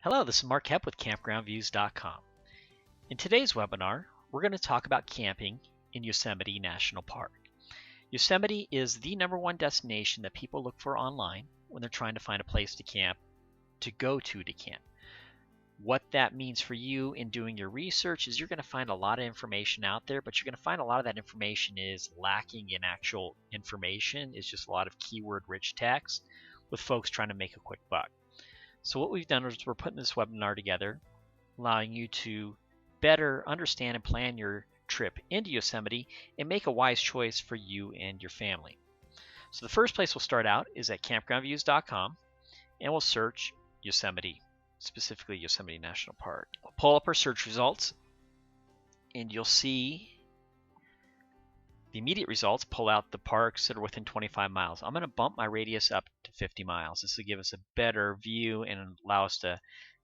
Hello, this is Mark Koep with campgroundviews.com. In today's webinar, we're going to talk about camping in Yosemite National Park. Yosemite is the #1 destination that people look for online when they're trying to find a place to camp, to go to camp. What that means for you in doing your research is you're going to find a lot of information out there, but you're going to find a lot of that information is lacking in actual information. It's just a lot of keyword-rich text with folks trying to make a quick buck. So what we've done is we're putting this webinar together, allowing you to better understand and plan your trip into Yosemite and make a wise choice for you and your family. So the first place we'll start out is at campgroundviews.com, and we'll search Yosemite, specifically Yosemite National Park. We'll pull up our search results, and you'll see the immediate results pull out the parks that are within 25 miles. I'm going to bump my radius up to 50 miles. This will give us a better view and allow us to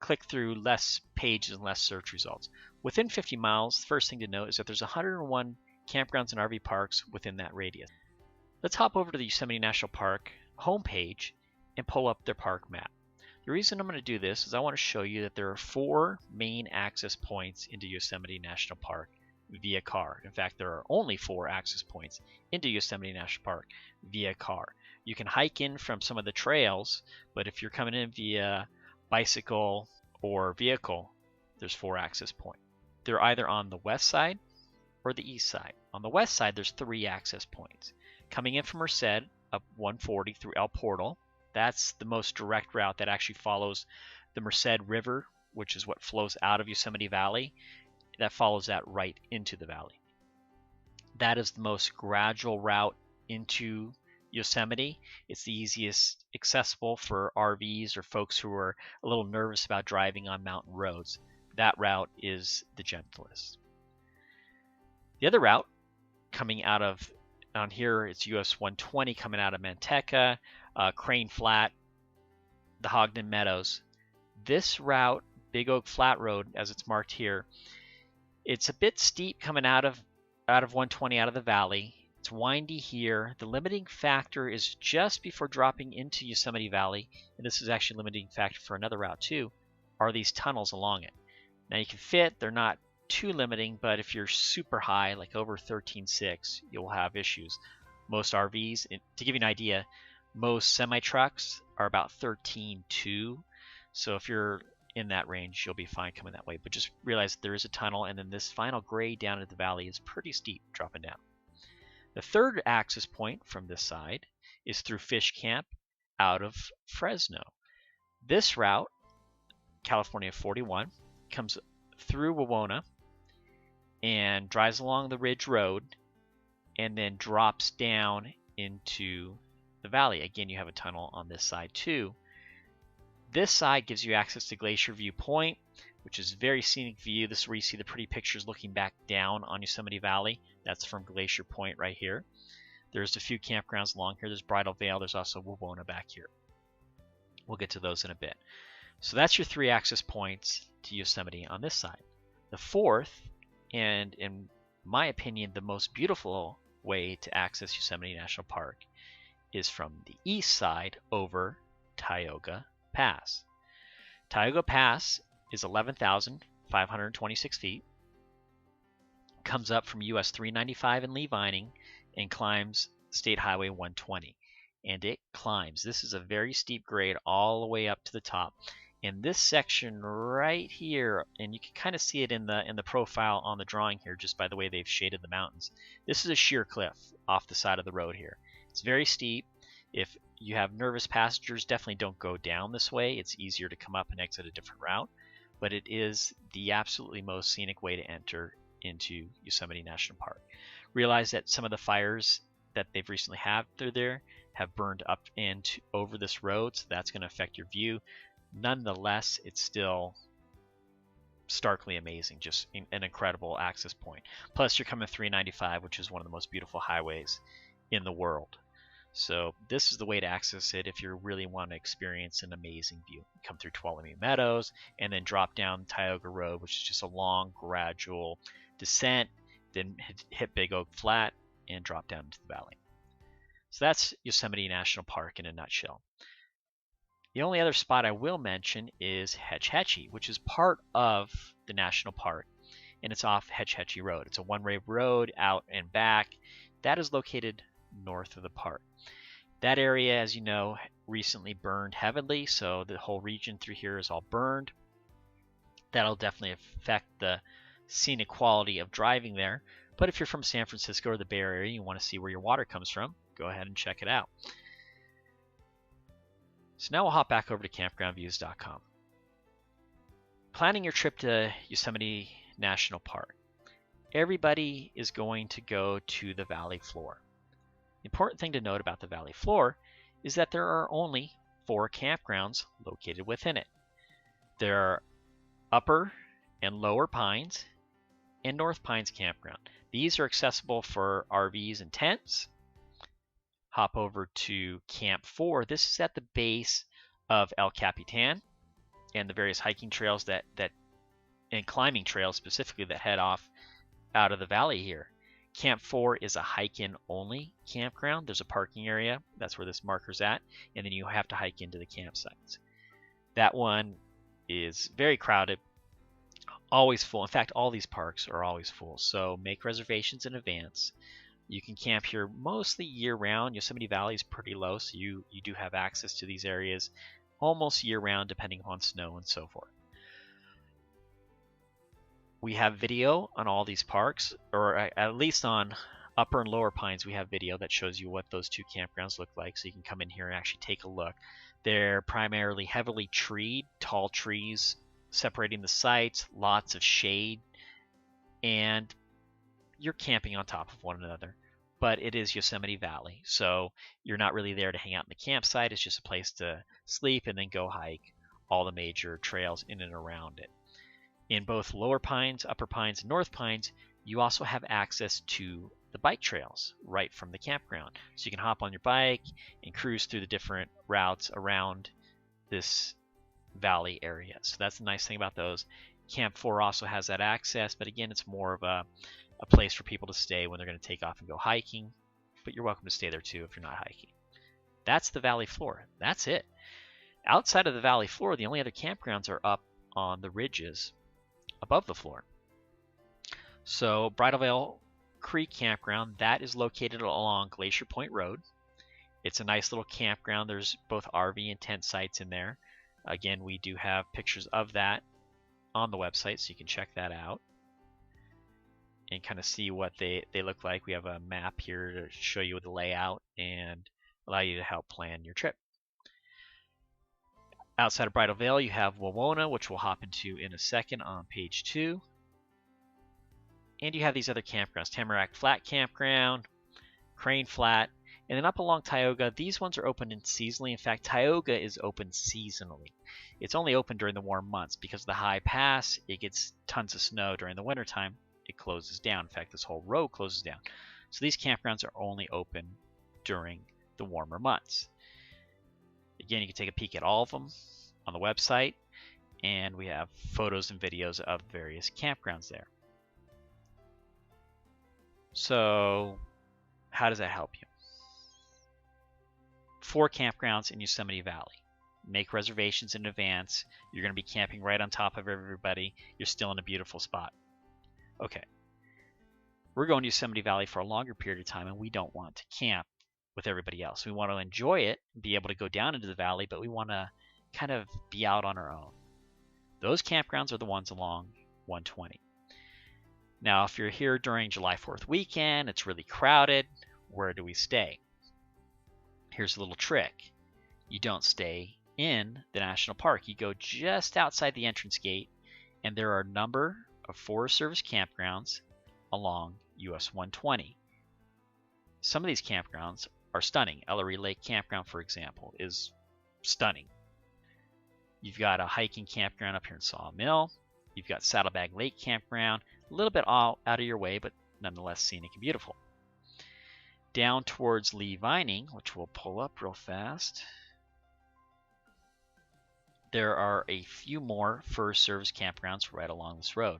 click through less pages and less search results. Within 50 miles, the first thing to note is that there's 101 campgrounds and RV parks within that radius. Let's hop over to the Yosemite National Park homepage and pull up their park map. The reason I'm going to do this is I want to show you that there are 4 main access points into Yosemite National Park via car. In fact, there are only 4 access points into Yosemite National Park via car. You can hike in from some of the trails, but if you're coming in via bicycle or vehicle, there's 4 access points. They're either on the west side or the east side. On the west side, there's 3 access points. Coming in from Merced up 140 through El Portal, that's the most direct route that actually follows the Merced River, which is what flows out of Yosemite Valley. That follows that right into the valley. That is the most gradual route into Yosemite. It's the easiest accessible for RVs or folks who are a little nervous about driving on mountain roads. That route is the gentlest. The other route coming out of, on here, it's US 120 coming out of Manteca, Crane Flat, the Hogden Meadows. This route, Big Oak Flat Road, as it's marked here, it's a bit steep coming out of 120 out of the valley. It's windy here. The limiting factor is just before dropping into Yosemite Valley, and this is actually a limiting factor for another route too, are these tunnels along it. Now you can fit, they're not too limiting, but if you're super high, like over 13.6, you'll have issues. Most RVs, to give you an idea, most semi-trucks are about 13.2, so if you're in that range, you'll be fine coming that way. But just realize there is a tunnel, and then this final grade down into the valley is pretty steep dropping down. The third access point from this side is through Fish Camp out of Fresno. This route, California 41, comes through Wawona and drives along the Ridge Road and then drops down into the valley. Again, you have a tunnel on this side too. This side gives you access to Glacier View Point, which is a very scenic view. This is where you see the pretty pictures looking back down on Yosemite Valley. That's from Glacier Point right here. There's a few campgrounds along here. There's Bridal Veil. There's also Wawona back here. We'll get to those in a bit. So that's your 3 access points to Yosemite on this side. The fourth, and in my opinion, the most beautiful way to access Yosemite National Park is from the east side over Tioga Pass. Tioga Pass is 11,526 feet, comes up from US 395 in Lee Vining and climbs State Highway 120. And it climbs. This is a very steep grade all the way up to the top. And this section right here, and you can kind of see it in the profile on the drawing here just by the way they've shaded the mountains. This is a sheer cliff off the side of the road here. It's very steep. If you have nervous passengers, definitely don't go down this way. It's easier to come up and exit a different route, but it is the absolutely most scenic way to enter into Yosemite National Park. Realize that some of the fires that they've recently had through there have burned up and over this road, so that's going to affect your view. Nonetheless, it's still starkly amazing, just an incredible access point. Plus, you're coming 395, which is one of the most beautiful highways in the world. So this is the way to access it if you really want to experience an amazing view. Come through Tuolumne Meadows and then drop down Tioga Road, which is just a long, gradual descent, then hit Big Oak Flat and drop down into the valley. So that's Yosemite National Park in a nutshell. The only other spot I will mention is Hetch Hetchy, which is part of the national park, and it's off Hetch Hetchy Road. It's a one-way road out and back. That is located north of the park. That area, as you know, recently burned heavily, so the whole region through here is all burned. That'll definitely affect the scenic quality of driving there. But if you're from San Francisco or the Bay Area, you want to see where your water comes from, go ahead and check it out. So now we'll hop back over to campgroundviews.com. Planning your trip to Yosemite National Park. Everybody is going to go to the valley floor. The important thing to note about the valley floor is that there are only 4 campgrounds located within it. There are Upper and Lower Pines and North Pines Campground. These are accessible for RVs and tents. Hop over to Camp 4. This is at the base of El Capitan and the various hiking trails and climbing trails specifically that head off out of the valley here. Camp 4 is a hike-in only campground. There's a parking area. That's where this marker's at. And then you have to hike into the campsites. That one is very crowded, always full. In fact, all these parks are always full. So make reservations in advance. You can camp here mostly year-round. Yosemite Valley is pretty low, so you do have access to these areas almost year-round, depending on snow and so forth. We have video on all these parks, or at least on Upper and Lower Pines, we have video that shows you what those 2 campgrounds look like, so you can come in here and actually take a look. They're primarily heavily treed, tall trees separating the sites, lots of shade, and you're camping on top of one another. But it is Yosemite Valley, so you're not really there to hang out in the campsite. It's just a place to sleep and then go hike all the major trails in and around it. In both Lower Pines, Upper Pines, and North Pines, you also have access to the bike trails right from the campground. So you can hop on your bike and cruise through the different routes around this valley area. So that's the nice thing about those. Camp 4 also has that access, but again, it's more of a place for people to stay when they're going to take off and go hiking. But you're welcome to stay there too if you're not hiking. That's the valley floor. That's it. Outside of the valley floor, the only other campgrounds are up on the ridges above the floor. So Bridal Veil Creek Campground, that is located along Glacier Point Road. It's a nice little campground. There's both RV and tent sites in there. Again, we do have pictures of that on the website, so you can check that out and kind of see what they look like. We have a map here to show you the layout and allow you to help plan your trip. Outside of Bridal Veil, you have Wawona, which we'll hop into in a second on page 2. And you have these other campgrounds, Tamarack Flat Campground, Crane Flat, and then up along Tioga, these ones are open seasonally. In fact, Tioga is open seasonally. It's only open during the warm months because of the high pass. It gets tons of snow during the wintertime. It closes down. In fact, this whole road closes down. So these campgrounds are only open during the warmer months. Again, you can take a peek at all of them on the website, and we have photos and videos of various campgrounds there. So how does that help you? 4 campgrounds in Yosemite Valley. Make reservations in advance. You're going to be camping right on top of everybody. You're still in a beautiful spot. Okay. We're going to Yosemite Valley for a longer period of time, and we don't want to camp with everybody else. We want to enjoy it, be able to go down into the valley, but we want to kind of be out on our own. Those campgrounds are the ones along 120. Now, if you're here during July 4th weekend, it's really crowded, where do we stay? Here's a little trick. You don't stay in the national park. You go just outside the entrance gate, and there are a number of Forest Service campgrounds along US 120. Some of these campgrounds are stunning. Ellery Lake Campground, for example, is stunning. You've got a hiking campground up here in Sawmill. You've got Saddlebag Lake Campground, a little bit out of your way, but nonetheless scenic and beautiful. Down towards Lee Vining, which we'll pull up real fast, there are a few more Forest Service campgrounds right along this road.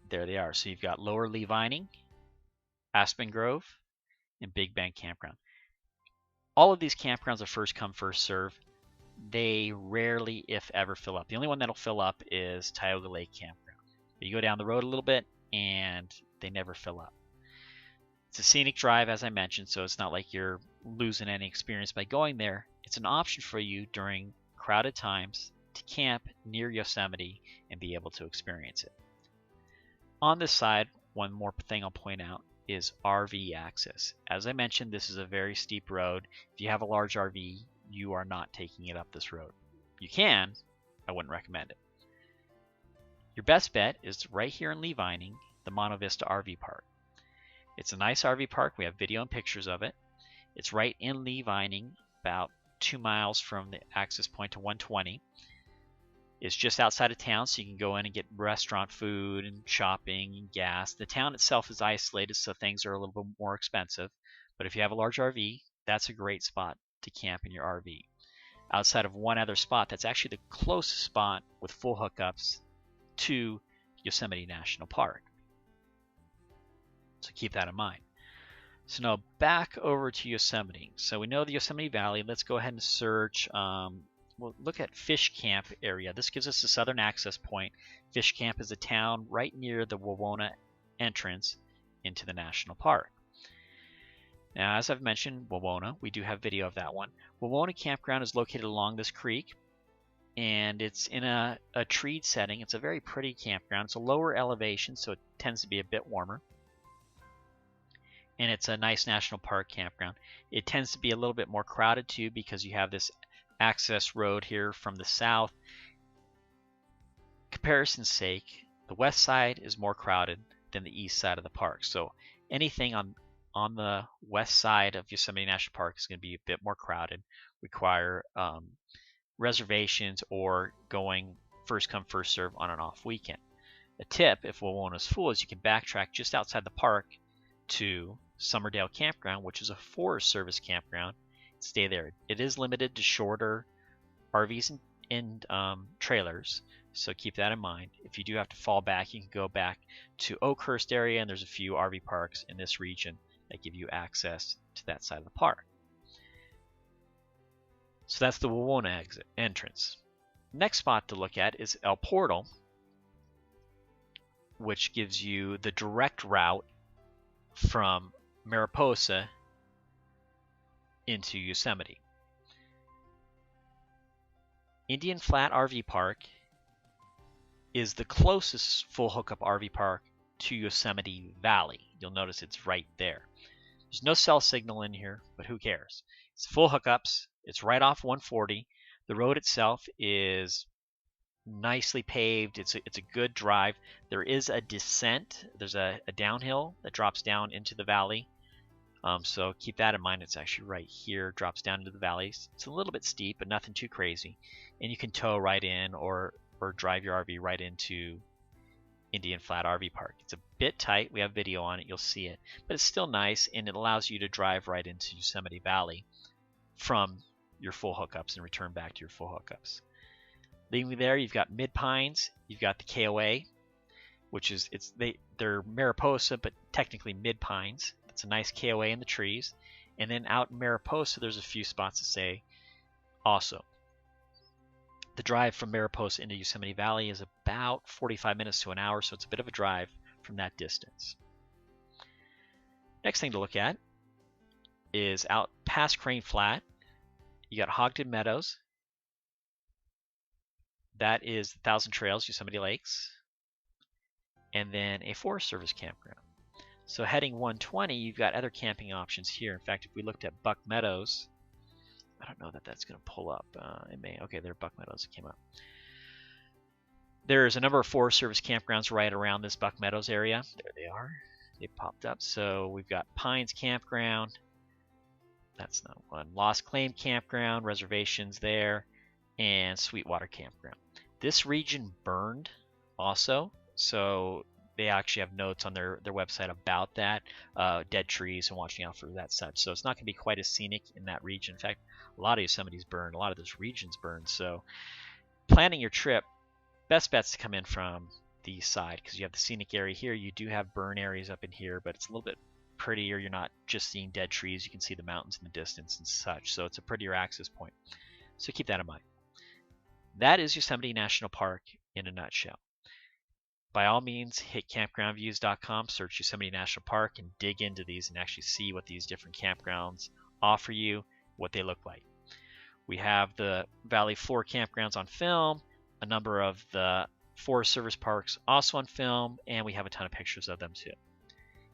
There they are. So you've got Lower Lee Vining, Aspen Grove, and Big Bend Campground. All of these campgrounds are first come, first serve. They rarely, if ever, fill up. The only one that'll fill up is Tioga Lake Campground. But you go down the road a little bit, and they never fill up. It's a scenic drive, as I mentioned, so it's not like you're losing any experience by going there. It's an option for you during crowded times to camp near Yosemite and be able to experience it. On this side, one more thing I'll point out is RV access. As I mentioned, this is a very steep road. If you have a large RV, you are not taking it up this road. You can, I wouldn't recommend it. Your best bet is right here in Lee Vining, the Monte Vista RV Park. It's a nice RV park. We have video and pictures of it. It's right in Lee Vining, about 2 miles from the access point to 120. It's just outside of town, so you can go in and get restaurant food and shopping and gas. The town itself is isolated, so things are a little bit more expensive. But if you have a large RV, that's a great spot to camp in your RV. Outside of one other spot, that's actually the closest spot with full hookups to Yosemite National Park. So keep that in mind. So now back over to Yosemite. So we know the Yosemite Valley. Let's go ahead and search. We'll look at Fish Camp area. This gives us the southern access point. Fish Camp is a town right near the Wawona entrance into the national park. Now, as I've mentioned, Wawona, we do have video of that one. Wawona Campground is located along this creek, and it's in a treed setting. It's a very pretty campground. It's a lower elevation, so it tends to be a bit warmer. And it's a nice national park campground. It tends to be a little bit more crowded too, because you have this access road here from the south. Comparison's sake, the west side is more crowded than the east side of the park. So anything on the west side of Yosemite National Park is going to be a bit more crowded, require reservations or going first come first serve on an off weekend. A tip, if Wawona's full, is you can backtrack just outside the park to Summerdale Campground, which is a Forest Service campground. Stay there. It is limited to shorter RVs and trailers, so keep that in mind. If you do have to fall back, you can go back to Oakhurst area, and there's a few RV parks in this region that give you access to that side of the park. So that's the Wawona entrance. Next spot to look at is El Portal, which gives you the direct route from Mariposa into Yosemite. Indian Flat RV Park is the closest full hookup RV park to Yosemite Valley. You'll notice it's right there. There's no cell signal in here, but who cares? It's full hookups. It's right off 140. The road itself is nicely paved. It's a good drive. There is a descent. There's a downhill that drops down into the valley. So keep that in mind. It's actually right here, drops down into the valley. It's a little bit steep, but nothing too crazy. And you can tow right in or drive your RV right into Indian Flat RV Park. It's a bit tight. We have video on it. You'll see it. But it's still nice, and it allows you to drive right into Yosemite Valley from your full hookups and return back to your full hookups. Leaving there, you've got Mid Pines. You've got the KOA, which is they're Mariposa, but technically Mid Pines. It's a nice KOA in the trees. And then out in Mariposa, there's a few spots to say also. The drive from Mariposa into Yosemite Valley is about 45 minutes to an hour, so it's a bit of a drive from that distance. Next thing to look at is out past Crane Flat. You got Hogden Meadows. That is 1,000 Trails, Yosemite Lakes. And then a Forest Service campground. So heading 120, you've got other camping options here. In fact, if we looked at Buck Meadows, I don't know that that's going to pull up. It may. Okay, there, Buck Meadows came up. There's a number of Forest Service campgrounds right around this Buck Meadows area. There they are. They popped up. So we've got Pines Campground. That's not one. Lost Claim Campground, reservations there, and Sweetwater Campground. This region burned also, so they actually have notes on their website about that, dead trees and watching out for that such. So it's not going to be quite as scenic in that region. In fact, a lot of Yosemite's burned, a lot of those regions burned. So planning your trip, best bet's to come in from the east side because you have the scenic area here. You do have burn areas up in here, but it's a little bit prettier. You're not just seeing dead trees. You can see the mountains in the distance and such. So it's a prettier access point. So keep that in mind. That is Yosemite National Park in a nutshell. By all means, hit campgroundviews.com, search Yosemite National Park, and dig into these and actually see what these different campgrounds offer you, what they look like. We have the Valley Floor campgrounds on film, a number of the Forest Service parks also on film, and we have a ton of pictures of them too.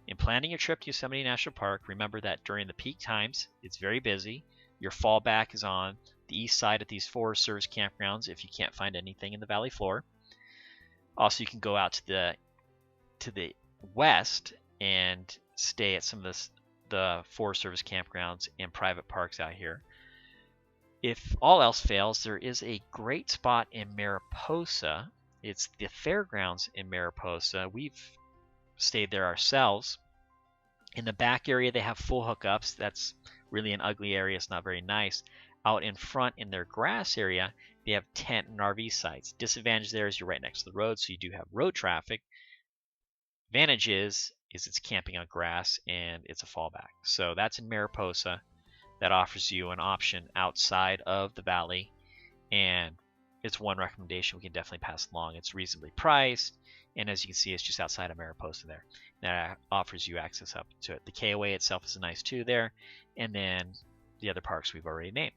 In planning your trip to Yosemite National Park, remember that during the peak times, it's very busy. Your fallback is on the east side at these Forest Service campgrounds if you can't find anything in the Valley Floor. Also, you can go out to the west and stay at some of the Forest Service campgrounds and private parks out here. If all else fails, there is a great spot in Mariposa. It's the fairgrounds in Mariposa. We've stayed there ourselves. In the back area, they have full hookups. That's really an ugly area. It's not very nice. Out in front in their grass area, they have tent and RV sites. Disadvantage there is you're right next to the road, so you do have road traffic. Advantage is it's camping on grass and it's a fallback. So that's in Mariposa. That offers you an option outside of the valley, and it's one recommendation we can definitely pass along. It's reasonably priced, and as you can see, it's just outside of Mariposa there. That offers you access up to it. The KOA itself is nice too there, and then the other parks we've already named.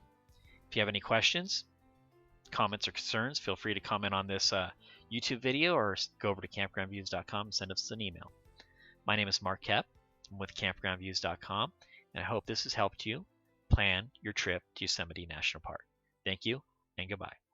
If you have any questions, comments, or concerns, feel free to comment on this YouTube video or go over to campgroundviews.com and send us an email. My name is Mark Koep. I'm with campgroundviews.com, and I hope this has helped you plan your trip to Yosemite National Park. Thank you, and goodbye.